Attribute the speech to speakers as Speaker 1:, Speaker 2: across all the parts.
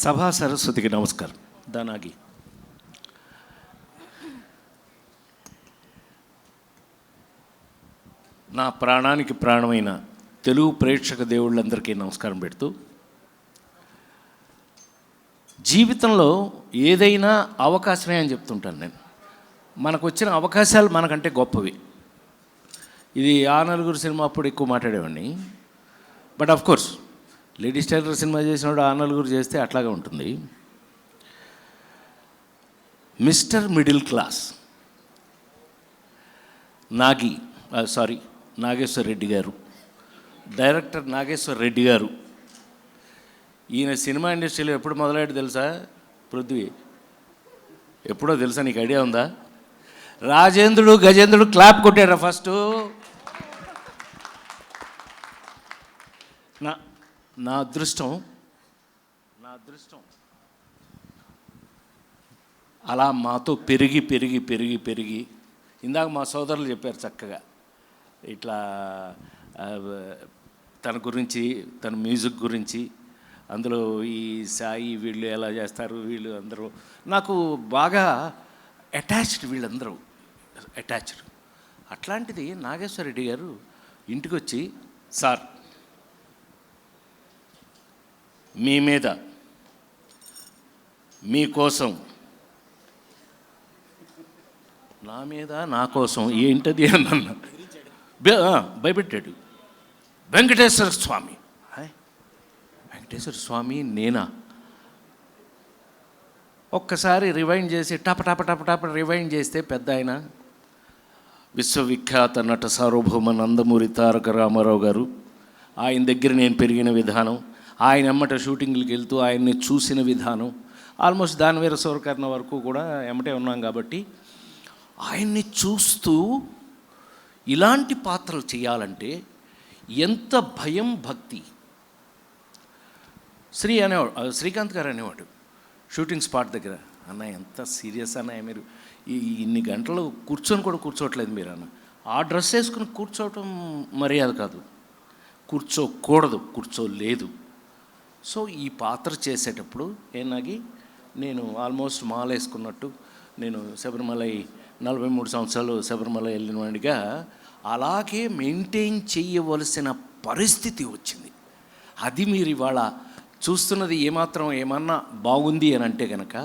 Speaker 1: సభా సరస్వతికి నమస్కారం. దానాగి నా ప్రాణానికి ప్రాణమైన తెలుగు ప్రేక్షక దేవుళ్ళందరికీ నమస్కారం పెడుతూ, జీవితంలో ఏదైనా అవకాశమే అని చెప్తుంటాను నేను. మనకు వచ్చిన అవకాశాలు మనకంటే గొప్పవి. ఇది ఆ నలుగురు సినిమా అప్పుడు ఎక్కువ మాట్లాడేవాడిని. But of course Ladies Tailor cinema చేసినప్పుడు ఆ నలుగురు చేస్తే అట్లాగే ఉంటుంది. Mister Middle Class Nageswara Reddy garu, director Nageswara Reddy గారు. ఈయన సినిమా ఇండస్ట్రీలో ఎప్పుడు మొదలయ్యాడు తెలుసా? పృథ్వీ, ఎప్పుడో తెలుసా? నీకు ఐడియా ఉందా? రాజేంద్రుడు గజేంద్రుడు క్లాప్ కొట్టారా ఫస్ట్? నా అదృష్టం అలా మాతో పెరిగి పెరిగి పెరిగి పెరిగి ఇందాక మా సోదరులు చెప్పారు చక్కగా ఇట్లా తన గురించి, తన మ్యూజిక్ గురించి. అందులో ఈ సాయి వీళ్ళు ఎలా చేస్తారు, వీళ్ళు అందరూ నాకు బాగా అటాచ్డ్, వీళ్ళందరూ అటాచ్డ్. అట్లాంటిది నాగేశ్వర రెడ్డి గారు ఇంటికి వచ్చి, సార్ మీ మీద, మీకోసం, నా మీద నా కోసం ఏంటది అని అన్న భయపెట్టాడు. వెంకటేశ్వర స్వామి, వెంకటేశ్వర స్వామి నేనా? ఒక్కసారి రివైండ్ చేసి టప టప టప టప రివైండ్ చేస్తే పెద్ద ఆయన, విశ్వవిఖ్యాత నట సార్వభౌమ నందమూరి తారక రామారావు గారు. ఆయన దగ్గర నేను పెరిగిన విధానం, ఆయన ఎమ్మట షూటింగ్లకు వెళ్తూ ఆయన్ని చూసిన విధానం, ఆల్మోస్ట్ దానివీర సూరకర్ణ వరకు కూడా ఎమ్మటే ఉన్నాం కాబట్టి ఆయన్ని చూస్తూ ఇలాంటి పాత్రలు చేయాలంటే ఎంత భయం, భక్తి. శ్రీకాంత్ గారు అనేవాడు షూటింగ్ స్పాట్ దగ్గర, అన్న ఎంత సీరియస్ అన్నయ్య మీరు, ఇన్ని గంటలు కూర్చొని కూడా కూర్చోవట్లేదు మీరు అన్న. ఆ డ్రెస్ వేసుకుని కూర్చోవటం మర్యాద కాదు, కూర్చోకూడదు, కూర్చోలేదు. సో ఈ పాత్ర చేసేటప్పుడు ఏనాగి నేను ఆల్మోస్ట్ మాల వేసుకున్నట్టు, నేను శబరిమల 43 సంవత్సరాలు శబరిమల వెళ్ళినవాడిగా అలాగే మెయింటైన్ చేయవలసిన పరిస్థితి వచ్చింది. అది మీరు ఇవాళ చూస్తున్నది ఏమన్నా బాగుంది అని అంటే కనుక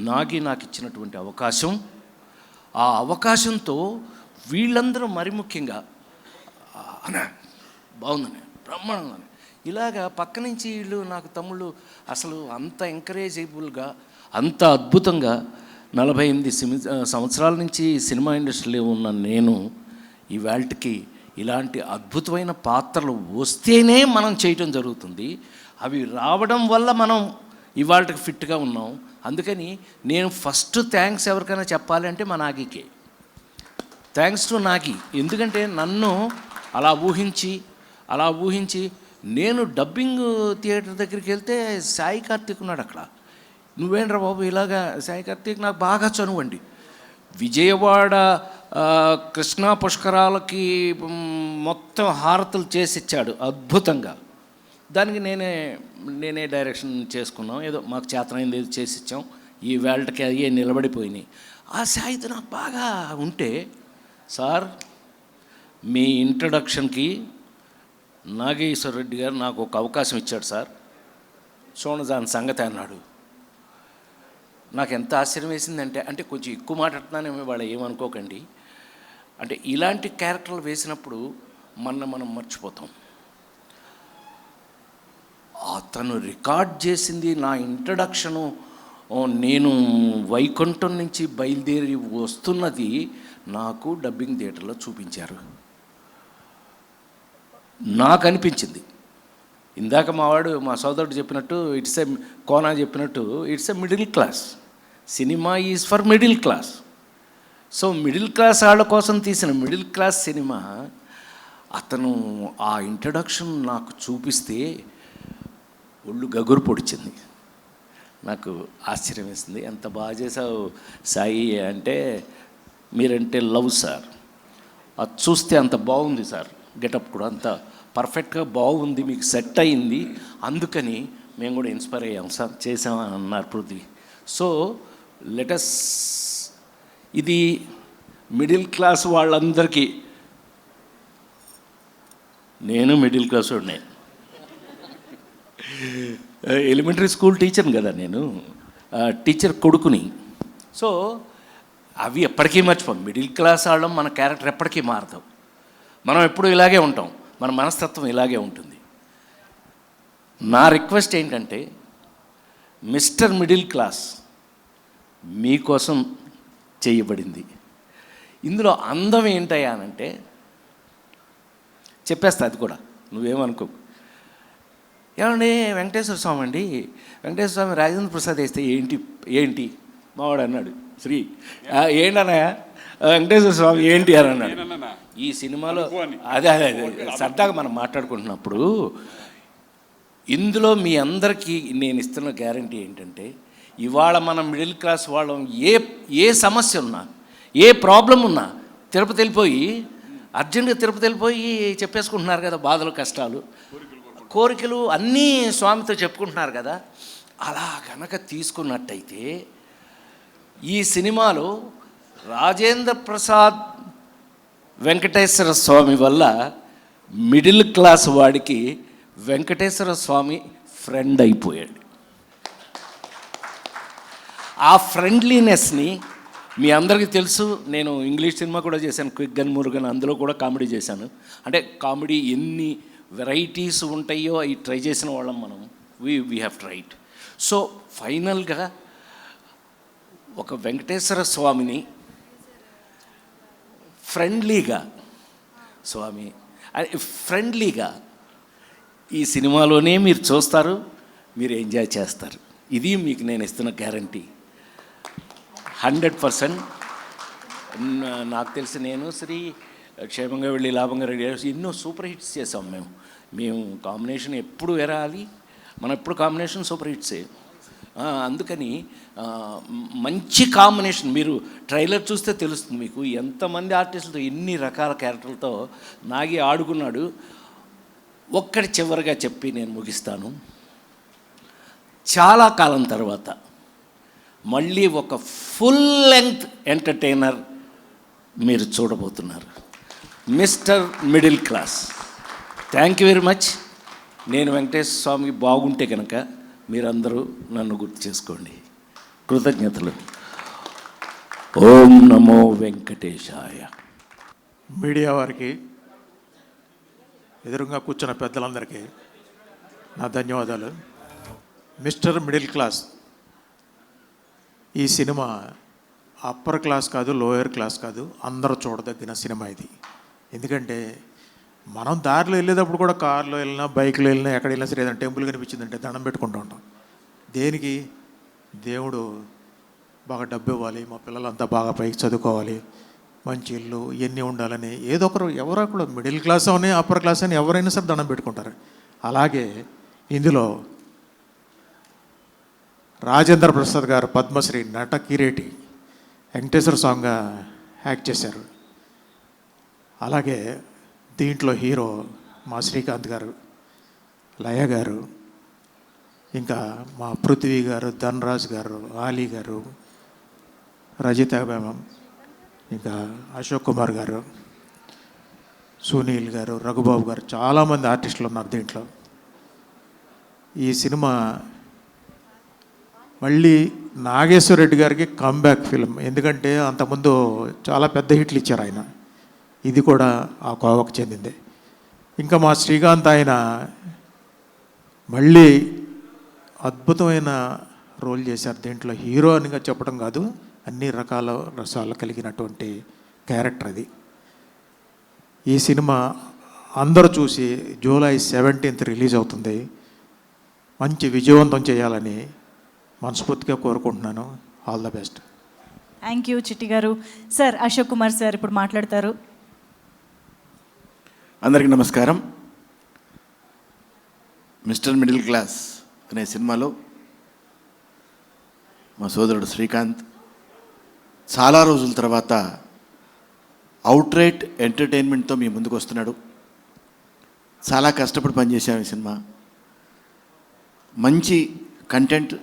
Speaker 1: నాకు ఇచ్చినటువంటి అవకాశం. ఆ అవకాశంతో వీళ్ళందరూ మరి ముఖ్యంగా బాగుందని, బ్రహ్మాండంగా ఇలాగా పక్క నుంచి వీళ్ళు నాకు తమ్ముళ్ళు అసలు అంత ఎంకరేజబుల్గా, అంత అద్భుతంగా 48 సంవత్సరాల నుంచి సినిమా ఇండస్ట్రీలో ఉన్న నేను ఇవాళకి ఇలాంటి అద్భుతమైన పాత్రలు వస్తేనే మనం చేయటం జరుగుతుంది. అవి రావడం వల్ల మనం ఇవాళకి ఫిట్గా ఉన్నాం. అందుకని నేను ఫస్ట్ థ్యాంక్స్ ఎవరికైనా చెప్పాలి అంటే మా నాగికే. Thanks to Nagi. ఎందుకంటే నన్ను అలా ఊహించి నేను డబ్బింగ్ థియేటర్ దగ్గరికి వెళ్తే సాయి కార్తీక్ ఉన్నాడు అక్కడ. నువ్వేంట్రా బాబు ఇలాగా? సాయి కార్తీక్ నాకు బాగా చనువండి. విజయవాడ కృష్ణా పుష్కరాలకి మొత్తం హారతులు చేసిచ్చాడు అద్భుతంగా. దానికి నేనే డైరెక్షన్ చేసుకున్నాం. ఏదో మాకు చేతనైంది ఏదో చేసిచ్చాం. ఈ వేళకి అయ్యే నిలబడిపోయినాయి. ఆ సాయితో నాకు బాగా ఉంటే, సార్ మీ ఇంట్రడక్షన్కి నాగేశ్వర రెడ్డి గారు నాకు ఒక అవకాశం ఇచ్చాడు సార్, చూడండి దాని సంగతి అన్నాడు. నాకు ఎంత ఆశ్చర్యం వేసిందంటే, అంటే కొంచెం ఎక్కువ మాట్లాడుతున్నానేమో వాళ్ళు ఏమనుకోకండి, అంటే ఇలాంటి క్యారెక్టర్లు వేసినప్పుడు మనం మర్చిపోతాం. అతను రికార్డ్ చేసింది నా ఇంట్రడక్షను. నేను వైకుంఠం నుంచి బయలుదేరి వస్తున్నది నాకు డబ్బింగ్ థియేటర్లో చూపించారు. నాకు అనిపించింది, ఇందాక మా సోదరుడు చెప్పినట్టు, కోనా చెప్పినట్టు, it's a middle class cinema, is for middle class. So middle class వాళ్ళ కోసం తీసిన మిడిల్ క్లాస్ సినిమా అతను ఆ ఇంట్రడక్షన్ నాకు చూపిస్తే ఒళ్ళు గగురు పొడిచింది. నాకు ఆశ్చర్యం వేసింది. ఎంత బాగా చేసావు సాయి అంటే, మీరంటే లవ్ సార్, అది చూస్తే అంత బాగుంది సార్, గెటప్ కూడా అంత పర్ఫెక్ట్గా బాగుంది, మీకు సెట్ అయింది, అందుకని మేము కూడా ఇన్స్పైర్ అయ్యాం సార్, చేసామని అన్నారు పృథ్వీ. సో లెటస్, ఇది మిడిల్ క్లాస్ వాళ్ళందరికీ, నేను మిడిల్ క్లాస్ వాడినే, ఎలిమెంటరీ స్కూల్ టీచర్ని కదా నేను, టీచర్ కొడుకుని. సో అవి ఎప్పటికీ మర్చిపోం. మిడిల్ క్లాస్ వాళ్ళం, మన క్యారెక్టర్ ఎప్పటికీ మారతాం. మనం ఎప్పుడు ఇలాగే ఉంటాం, మన మనస్తత్వం ఇలాగే ఉంటుంది. నా రిక్వెస్ట్ ఏంటంటే, మిస్టర్ మిడిల్ క్లాస్ మీకోసం చేయబడింది. ఇందులో అందం ఏంటయ్యా అనంటే, చెప్పేస్తా అది కూడా, నువ్వేమనుకో. ఏమండి వెంకటేశ్వర స్వామి అండి, వెంకటేశ్వర స్వామి రాజేంద్ర ప్రసాద్ వేస్తే ఏంటి ఏంటి మావాడు అన్నాడు. శ్రీ ఏంటన్నయ్య వెంకటేశ్వర స్వామి ఏంటి అని అన్నాడు. ఈ సినిమాలో అదే అదే సరదాగా మనం మాట్లాడుకుంటున్నప్పుడు, ఇందులో మీ అందరికీ నేను ఇస్తున్న గ్యారంటీ ఏంటంటే, ఇవాళ మనం మిడిల్ క్లాస్ వాళ్ళం ఏ సమస్య ఉన్నా, ఏ ప్రాబ్లం ఉన్నా తిరుపతి వెళ్ళిపోయి, అర్జెంటుగా తిరుపతి వెళ్ళిపోయి చెప్పేసుకుంటున్నారు కదా, బాధలు కష్టాలు కోరికలు అన్నీ స్వామితో చెప్పుకుంటున్నారు కదా. అలా కనుక తీసుకున్నట్టయితే ఈ సినిమాలో రాజేంద్ర ప్రసాద్ వెంకటేశ్వర స్వామి వల్ల మిడిల్ క్లాస్ వాడికి వెంకటేశ్వర స్వామి ఫ్రెండ్ అయిపోయాడు. ఆ ఫ్రెండ్లీనెస్ని మీ అందరికీ తెలుసు. నేను ఇంగ్లీష్ సినిమా కూడా చేశాను, క్విక్ గన్ మురుగన్, అందులో కూడా కామెడీ చేశాను. అంటే కామెడీ ఎన్ని వెరైటీస్ ఉంటాయో అవి ట్రై చేసిన వాళ్ళం మనం. We have tried. సో ఫైనల్గా ఒక వెంకటేశ్వర స్వామిని ఫ్రెండ్లీగా, స్వామి ఫ్రెండ్లీగా ఈ సినిమాలోనే మీరు చూస్తారు, మీరు ఎంజాయ్ చేస్తారు. ఇది మీకు నేను ఇస్తున్న గ్యారంటీ 100%. నాకు తెలిసి నేను శ్రీ క్షేమంగా వెళ్ళి లాభంగా రెడీ ఎన్నో సూపర్ హిట్స్ చేసాం మేము కాంబినేషన్ ఎప్పుడు ఎరాలి, మనం ఎప్పుడు కాంబినేషన్ సూపర్ హిట్సే. అందుకని మంచి కాంబినేషన్. మీరు ట్రైలర్ చూస్తే తెలుస్తుంది మీకు ఎంతమంది ఆర్టిస్టులతో, ఎన్ని రకాల క్యారెక్టర్లతో నాగి ఆడుకున్నాడు. ఒక్కటి చివరిగా చెప్పి నేను ముగిస్తాను. చాలా కాలం తర్వాత మళ్ళీ ఒక ఫుల్ లెంగ్త్ ఎంటర్టైనర్ మీరు చూడబోతున్నారు, mister Middle class. Thank you very much. నేను వెంకటేశ్వర స్వామి బాగుంటే కనుక మీరందరూ నన్ను గుర్తు చేసుకోండి. కృతజ్ఞతలు. ఓం నమో వెంకటేశాయ.
Speaker 2: మీడియా వారికి, ఎదురుగా కూర్చున్న పెద్దలందరికీ నా ధన్యవాదాలు. మిస్టర్ మిడిల్ క్లాస్ ఈ సినిమా అప్పర్ క్లాస్ కాదు, లోయర్ క్లాస్ కాదు, అందరూ చూడదగిన సినిమా ఇది. ఎందుకంటే మనం దారిలో వెళ్ళేటప్పుడు కూడా, కార్లో వెళ్ళినా బైక్లో వెళ్ళినా ఎక్కడ వెళ్ళినా సరే, ఏదైనా టెంపుల్ కనిపించిందంటే దండం పెట్టుకుంటూ ఉంటాం. దేనికి? దేవుడు బాగా డబ్బు ఇవ్వాలి, మా పిల్లలంతా బాగా పైకి చదువుకోవాలి, మంచి ఇల్లు ఇవన్నీ ఉండాలని ఏదో ఒకరు, ఎవరో కూడా మిడిల్ క్లాస్ అని అప్పర్ క్లాస్ అని ఎవరైనా సరే దండం పెట్టుకుంటారు. అలాగే ఇందులో రాజేంద్ర ప్రసాద్ గారు పద్మశ్రీ నట కిరీటి వెంకటేశ్వర స్వామిగా యాక్ట్ చేశారు. అలాగే దీంట్లో హీరో మా శ్రీకాంత్ గారు, లయ గారు, ఇంకా మా పృథ్వీ గారు, ధనరాజ్ గారు, ఆలీ గారు, రజిత మేమం, ఇంకా అశోక్ కుమార్ గారు, సునీల్ గారు, రఘుబాబు గారు, చాలామంది ఆర్టిస్టులు ఉన్నారు దీంట్లో. ఈ సినిమా మళ్ళీ నాగేశ్వర రెడ్డి గారికి కమ్బ్యాక్ ఫిల్మ్. ఎందుకంటే అంతకుముందు చాలా పెద్ద హిట్లు ఇచ్చారు ఆయన, ఇది కూడా ఆ కోవకు చెందిందే. ఇంకా మా శ్రీకాంత్ ఆయన మళ్ళీ అద్భుతమైన రోల్ చేశారు దీంట్లో. హీరో అనిగా చెప్పడం కాదు, అన్ని రకాల రసాలు కలిగినటువంటి క్యారెక్టర్ అది. ఈ సినిమా అందరూ చూసి జూలై 17th రిలీజ్ అవుతుంది. మంచి విజయవంతం చేయాలని మనస్ఫూర్తిగా కోరుకుంటున్నాను. All the best.
Speaker 3: Thank you చిట్టి గారు. సార్ అశోక్ కుమార్ సార్ ఇప్పుడు మాట్లాడతారు.
Speaker 4: అందరికీ నమస్కారం. మిస్టర్ మిడిల్ క్లాస్ అనే సినిమాలో మా సోదరుడు శ్రీకాంత్ చాలా రోజుల తర్వాత అవుట్రైట్ ఎంటర్టైన్మెంట్తో మీ ముందుకు వస్తున్నాడు. చాలా కష్టపడి పనిచేసాం ఈ సినిమా. మంచి కంటెంట్,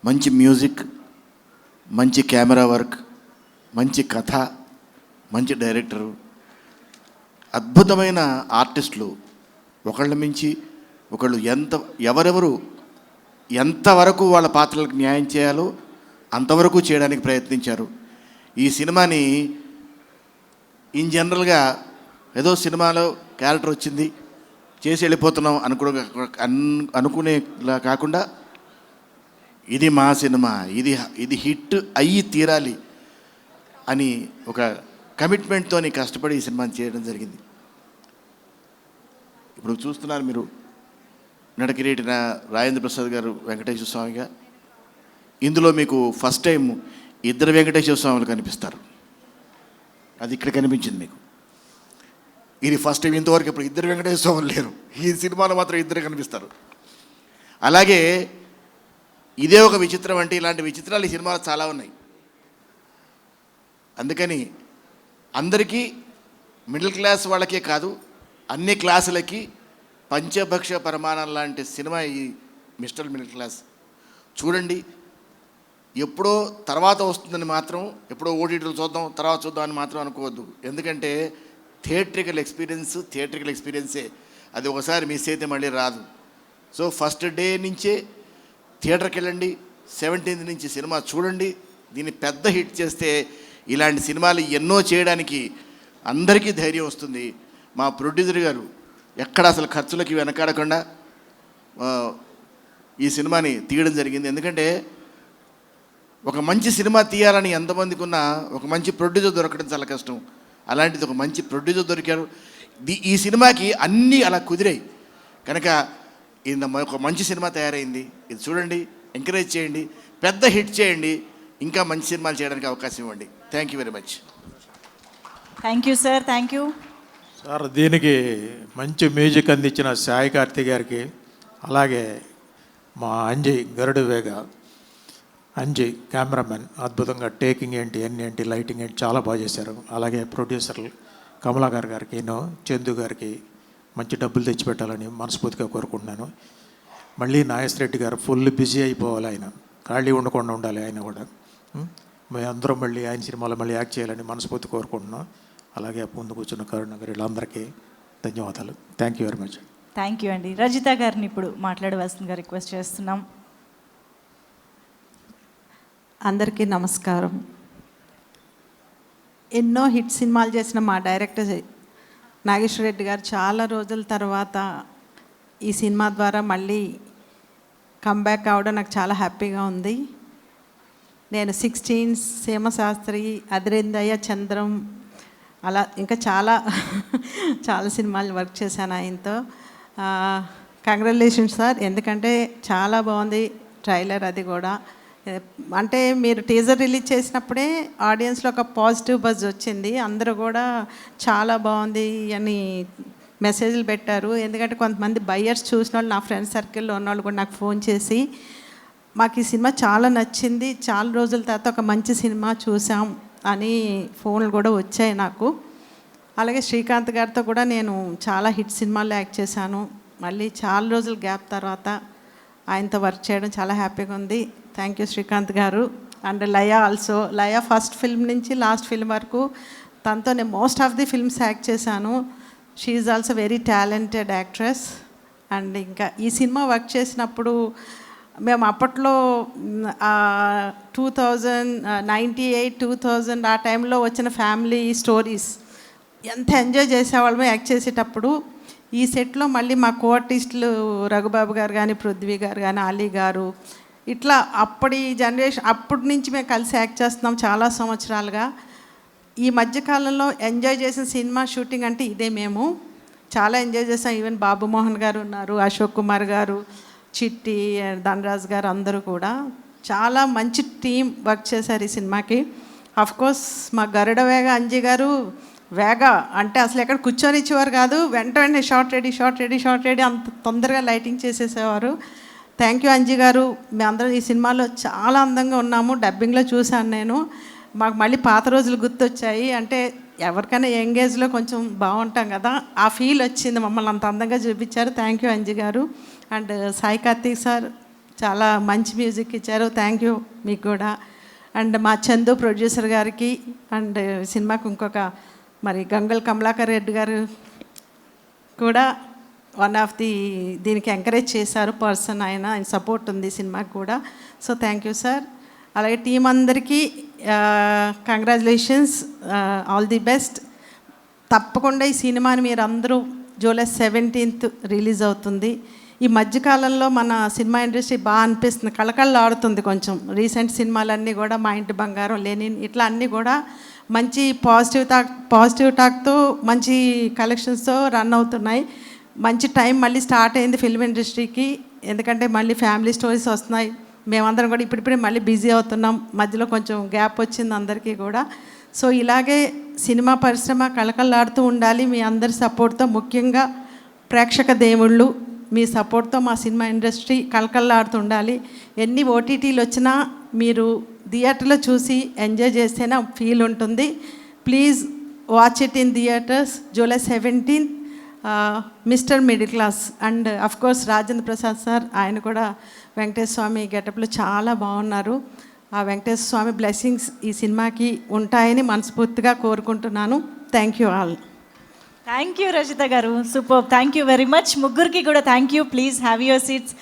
Speaker 4: మంచి మ్యూజిక్, మంచి కెమెరా వర్క్, మంచి కథ, మంచి డైరెక్టరు, అద్భుతమైన ఆర్టిస్టులు, ఒకళ్ళ మించి ఒకళ్ళు ఎవరెవరు ఎంతవరకు వాళ్ళ పాత్రలకు న్యాయం చేయాలో అంతవరకు చేయడానికి ప్రయత్నించారు. ఈ సినిమాని ఇన్ జనరల్గా ఏదో సినిమాలో క్యారెక్టర్ వచ్చింది చేసి వెళ్ళిపోతున్నాం అనుకునేలా కాకుండా ఇది మా సినిమా, ఇది హిట్ అయ్యి తీరాలి అని ఒక కమిట్మెంట్తో కష్టపడి ఈ సినిమాని చేయడం జరిగింది. ఇప్పుడు చూస్తున్నారు మీరు, నడకిరేటి రాజేంద్ర ప్రసాద్ గారు వెంకటేశ్వర స్వామిగా. ఇందులో మీకు ఫస్ట్ టైం ఇద్దరు వెంకటేశ్వర స్వాములు కనిపిస్తారు. అది ఇక్కడ కనిపించింది మీకు. ఇది ఫస్ట్ టైం. ఇంతవరకు ఇప్పుడు ఇద్దరు వెంకటేశ్వర స్వాములు లేరు. ఈ సినిమాలో మాత్రం ఇద్దరు కనిపిస్తారు. అలాగే ఇదే ఒక విచిత్రం అంటే ఇలాంటి విచిత్రాలు ఈ సినిమాలో చాలా ఉన్నాయి. అందుకని అందరికీ, మిడిల్ క్లాస్ వాళ్ళకే కాదు అన్ని క్లాసులకి పంచభక్ష పరమాణం లాంటి సినిమా ఈ మిస్టర్ మిడిల్ క్లాస్. చూడండి, ఎప్పుడో తర్వాత వస్తుందని మాత్రం, ఎప్పుడో ఓటీటీలు చూద్దాం తర్వాత చూద్దాం అని మాత్రం అనుకోవద్దు. ఎందుకంటే థియేట్రికల్ ఎక్స్పీరియన్సే. అది ఒకసారి మిస్ అయితే మళ్ళీ రాదు. సో ఫస్ట్ డే నుంచే థియేటర్కి వెళ్ళండి, 17th నుంచి సినిమా చూడండి. దీన్ని పెద్ద హిట్ చేస్తే ఇలాంటి సినిమాలు ఎన్నో చేయడానికి అందరికీ ధైర్యం వస్తుంది. మా ప్రొడ్యూసర్ గారు ఎక్కడ అసలు ఖర్చులకి వెనకాడకుండా ఈ సినిమాని తీయడం జరిగింది. ఎందుకంటే ఒక మంచి సినిమా తీయాలని ఎంతమందికి ఉన్నా ఒక మంచి ప్రొడ్యూసర్ దొరకడం చాలా కష్టం. అలాంటిది ఒక మంచి ప్రొడ్యూసర్ దొరికారు. ఈ సినిమాకి అన్నీ అలా కుదిరాయి కనుక ఒక మంచి సినిమా తయారైంది. ఇది చూడండి, ఎంకరేజ్ చేయండి, పెద్ద హిట్ చేయండి, ఇంకా మంచి సినిమాలు చేయడానికి అవకాశం ఇవ్వండి. Thank you very much.
Speaker 3: Thank you sir. Thank you
Speaker 2: sir. దీనికి మంచి మ్యూజిక్ అందించిన సాయి కార్తిక్ గారికి, అలాగే మా అంజయ్ గరుడు వేగ అంజయ్ కెమెరామెన్ అద్భుతంగా టేకింగ్ ఏంటి, అన్ని ఏంటి, లైటింగ్ ఏంటి చాలా బాగా చేశారు. అలాగే ప్రొడ్యూసర్ కమలాకర్ గారికి, చందు గారికి మంచి డబ్బులు తెచ్చిపెట్టాలని మనస్ఫూర్తిగా కోరుకుంటున్నాను. మళ్ళీ నాగేశ్వర రెడ్డి గారు ఫుల్ బిజీ అయిపోవాలి, ఆయన ఖాళీ ఉండకుండా ఉండాలి. ఆయన కూడా మేము అందరం మళ్ళీ ఆయన సినిమాలో మళ్ళీ యాక్ట్ చేయాలని మనస్ఫూర్తి కోరుకుంటున్నాం. అలాగే ముందు కూర్చున్న కరుణ గారు వీళ్ళందరికీ ధన్యవాదాలు. Thank you very much.
Speaker 3: Thank you అండి. రజిత గారిని ఇప్పుడు మాట్లాడవలసిందిగా రిక్వెస్ట్ చేస్తున్నాం.
Speaker 5: అందరికీ నమస్కారం. ఎన్నో హిట్ సినిమాలు చేసిన మా డైరెక్టర్ నాగేశ్వర రెడ్డి గారు చాలా రోజుల తర్వాత ఈ సినిమా ద్వారా మళ్ళీ కంబ్యాక్ కావడం నాకు చాలా హ్యాపీగా ఉంది. నేను 16 సీమశాస్త్రి, అదిరిందయ్య, చంద్రం, అలా ఇంకా చాలా సినిమాలు వర్క్ చేశాను ఆయనతో. కంగ్రాచులేషన్స్ సార్, ఎందుకంటే చాలా బాగుంది ట్రైలర్. అది కూడా అంటే మీరు టీజర్ రిలీజ్ చేసినప్పుడే ఆడియన్స్లో ఒక పాజిటివ్ బజ్ వచ్చింది. అందరూ కూడా చాలా బాగుంది అని మెసేజ్లు పెట్టారు. ఎందుకంటే కొంతమంది బయ్యర్స్ చూసిన వాళ్ళు, నా ఫ్రెండ్స్ సర్కిల్లో ఉన్నవాళ్ళు కూడా నాకు ఫోన్ చేసి మాకు ఈ సినిమా చాలా నచ్చింది, చాలా రోజుల తర్వాత ఒక మంచి సినిమా చూసాం అని ఫోన్లు కూడా వచ్చాయి నాకు. అలాగే శ్రీకాంత్ గారితో కూడా నేను చాలా హిట్ సినిమాల్లో యాక్ట్ చేశాను. మళ్ళీ చాలా రోజుల గ్యాప్ తర్వాత ఆయనతో వర్క్ చేయడం చాలా హ్యాపీగా ఉంది. Thank you Srikanth garu. And Laya also. Laya first film నుంచి లాస్ట్ ఫిల్మ్ వరకు తనతో నేను most of the films act చేశాను. She is also very talented actress. And ఇంకా ఈ సినిమా వర్క్ చేసినప్పుడు మేము అప్పట్లో 1998, 2000 ఆ టైంలో వచ్చిన ఫ్యామిలీ స్టోరీస్ ఎంత ఎంజాయ్ చేసేవాళ్ళమో యాక్ట్ చేసేటప్పుడు. ఈ సెట్లో మళ్ళీ మా కో ఆర్టిస్టులు రఘుబాబు గారు కానీ, పృథ్వీ గారు కానీ, అలీ గారు, ఇట్లా అప్పటి జనరేషన్, అప్పటి నుంచి మేము కలిసి యాక్ట్ చేస్తున్నాం చాలా సంవత్సరాలుగా. ఈ మధ్యకాలంలో ఎంజాయ్ చేసిన సినిమా షూటింగ్ అంటే ఇదే. మేము చాలా ఎంజాయ్ చేసాం. ఈవెన్ బాబు మోహన్ గారు ఉన్నారు, అశోక్ కుమార్ గారు, చిట్టి, ధనరాజ్ గారు, అందరూ కూడా చాలా మంచి టీం వర్క్ చేశారు ఈ సినిమాకి. అఫ్కోర్స్ మా గరుడ వేగ అంజీ గారు వేగ అంటే అసలు ఎక్కడ కూర్చొని ఇచ్చేవారు కాదు, వెంట వెంటనే షార్ట్ రెడీ అంత తొందరగా లైటింగ్ చేసేసేవారు. థ్యాంక్ యూ అంజీ గారు. మేమందరం ఈ సినిమాలో చాలా అందంగా ఉన్నాము. డబ్బింగ్లో చూశాను నేను. మాకు మళ్ళీ పాత రోజులు గుర్తొచ్చాయి. అంటే ఎవరికైనా యంగేజ్లో కొంచెం బాగుంటాం కదా, ఆ ఫీల్ వచ్చింది. మమ్మల్ని అంత అందంగా చూపించారు. థ్యాంక్ యూ అంజి గారు. అండ్ సాయి కార్తీక్ సార్ చాలా మంచి మ్యూజిక్ ఇచ్చారు. థ్యాంక్ యూ మీకు కూడా. అండ్ మా చందు ప్రొడ్యూసర్ గారికి, అండ్ సినిమాకు ఇంకొక మరి గంగల్ కమలాకర్ రెడ్డి గారు కూడా వన్ ఆఫ్ ది దీనికి ఎంకరేజ్ చేశారు పర్సన్. ఆయన సపోర్ట్ ఉంది సినిమాకి కూడా. So thank you sir. అలాగే టీం అందరికీ కంగ్రాచులేషన్స్, ఆల్ ది బెస్ట్. తప్పకుండా ఈ సినిమాని మీరు అందరూ జూలై 17th రిలీజ్ అవుతుంది. ఈ మధ్యకాలంలో మన సినిమా ఇండస్ట్రీ బాగా అనిపిస్తుంది, కళకళలాడుతుంది కొంచెం. రీసెంట్ సినిమాలన్నీ కూడా మా ఇంటి బంగారం, లెనిన్, ఇట్లా అన్నీ కూడా మంచి పాజిటివ్ టాక్తో మంచి కలెక్షన్స్తో రన్ అవుతున్నాయి. మంచి టైం మళ్ళీ స్టార్ట్ అయింది ఫిల్మ్ ఇండస్ట్రీకి. ఎందుకంటే మళ్ళీ ఫ్యామిలీ స్టోరీస్ వస్తున్నాయి. మేమందరం కూడా ఇప్పుడిప్పుడే మళ్ళీ బిజీ అవుతున్నాం. మధ్యలో కొంచెం గ్యాప్ వచ్చింది అందరికీ కూడా. సో ఇలాగే సినిమా పరిశ్రమ కళకళలాడుతూ ఉండాలి మీ అందరి సపోర్ట్తో. ముఖ్యంగా ప్రేక్షక దేవుళ్ళు మీ సపోర్ట్తో మా సినిమా ఇండస్ట్రీ కళకళలాడుతూ ఉండాలి. ఎన్ని ఓటీటీలు వచ్చినా మీరు థియేటర్లో చూసి ఎంజాయ్ చేస్తేనే ఫీల్ ఉంటుంది. Please watch it in theatres. July 17th mister Middle class. And of course Rajendra Prasad sir, ఆయన కూడా వెంకటేశ్వర స్వామి గెటప్లో చాలా బాగున్నారు. ఆ వెంకటేశ్వర స్వామి బ్లెస్సింగ్స్ ఈ సినిమాకి ఉంటాయని మనస్ఫూర్తిగా కోరుకుంటున్నాను. Thank you all.
Speaker 3: Thank you Rajitha garu, super. Thank you very much. ముగ్గురికి కూడా thank you. Please have your seats.